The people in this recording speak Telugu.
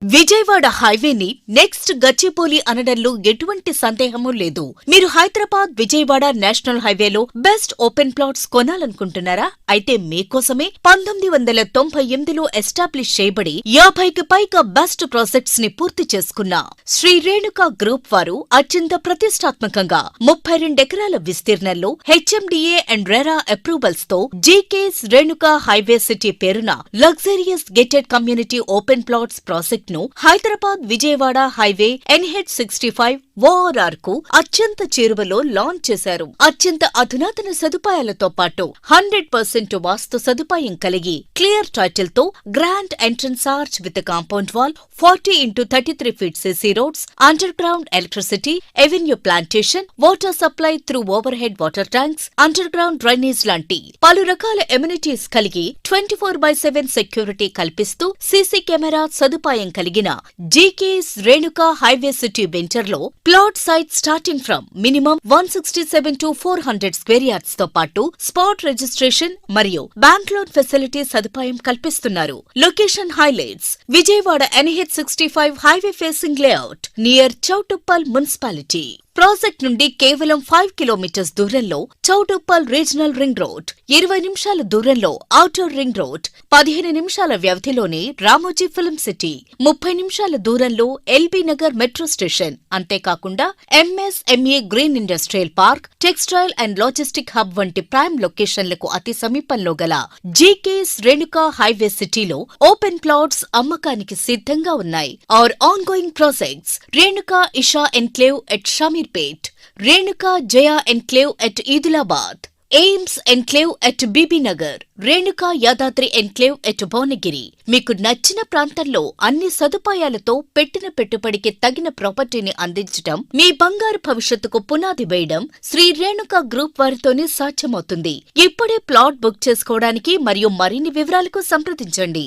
విజయవాడ హైవేని నెక్స్ట్ గచ్చిబౌలి అనడంలో ఎటువంటి సందేహమూ లేదు. మీరు హైదరాబాద్ విజయవాడ నేషనల్ హైవేలో బెస్ట్ ఓపెన్ ప్లాట్స్ కొనాలనుకుంటున్నారా? అయితే మీకోసమే 1998లో ఎస్టాబ్లిష్ చేయబడి 50కి పైగా బెస్ట్ ప్రాజెక్ట్స్ ని పూర్తి చేసుకున్న శ్రీ రేణుకా గ్రూప్ వారు అత్యంత ప్రతిష్టాత్మకంగా 32 ఎకరాల విస్తీర్ణంలో హెచ్ఎండిఏ అండ్ రెరా అప్రూవల్స్ తో జీకేఎస్ రేణుకా హైవే సిటీ పేరున luxurious gated community open plots project ను Hyderabad Vijayawada highway NH65 ORR కు అత్యంత చేరువలో లాంచ్ చేశారు. అత్యంత అధునాతన సదుపాయాలతో పాటు 100% వాస్తు సదుపాయం కలిగి క్లియర్ టైటిల్ తో grand entrance arch with compound wall, 40x33 feet CC roads, under ground electricity, avenue plantation, water supply through over head water tanks, under ground drainage లాంటి పలు రకాల ఎమ్యూనిటీస్ కలిగి 24/7 సెక్యూరిటీ కల్పిస్తూ సీసీ కెమెరా సదుపాయం కలిగిన GKS Renuka highway city venture లో plot site starting from minimum 167 to 400 square yards తో పాటు స్పాట్ రిజిస్ట్రేషన్ మరియు బ్యాంక్ లోన్ ఫెసిలిటీ సదుపాయం కల్పిస్తున్నారు. Location highlights: Vijayawada NH65 highway facing layout near Choutuppal municipality. Project నుండి కేవలం 5 కిలోమీటర్స్ దూరంలో చౌటుప్పల్ రీజనల్ రింగ్ రోడ్, 20 నిమిషాల దూరంలో ఔటర్ రింగ్ రోడ్, 15 నిమిషాల వ్యవధిలోనే రామోజీ ఫిల్మ్ సిటీ, 30 నిమిషాల దూరంలో ఎల్బీ నగర్ మెట్రో స్టేషన్. అంతేకాకుండా MSME green industrial park, textile and logistic hub వంటి ప్రైమ్ లొకేషన్లకు అతి సమీపంలో గల జీకేఎస్ రేణుకా హైవే సిటీలో ఓపెన్ ప్లాట్స్ అమ్మకానికి సిద్ధంగా ఉన్నాయి. Our ongoing projects: Renuka Isha enclave at Shamirpet, Renuka Jaya enclave at Edulabad, AIIMS enclave at Bibinagar, Renuka Yadadri enclave at Bhuvanagiri. మీకు నచ్చిన ప్రాంతంలో అన్ని సదుపాయాలతో పెట్టిన పెట్టుబడికి తగిన ప్రాపర్టీని అందించడం, మీ బంగారు భవిష్యత్తుకు పునాది వేయడం శ్రీ రేణుకా గ్రూప్ వారితోనే సాధ్యమవుతుంది. ఇప్పుడే ప్లాట్ బుక్ చేసుకోవడానికి మరియు మరిన్ని వివరాలకు సంప్రదించండి.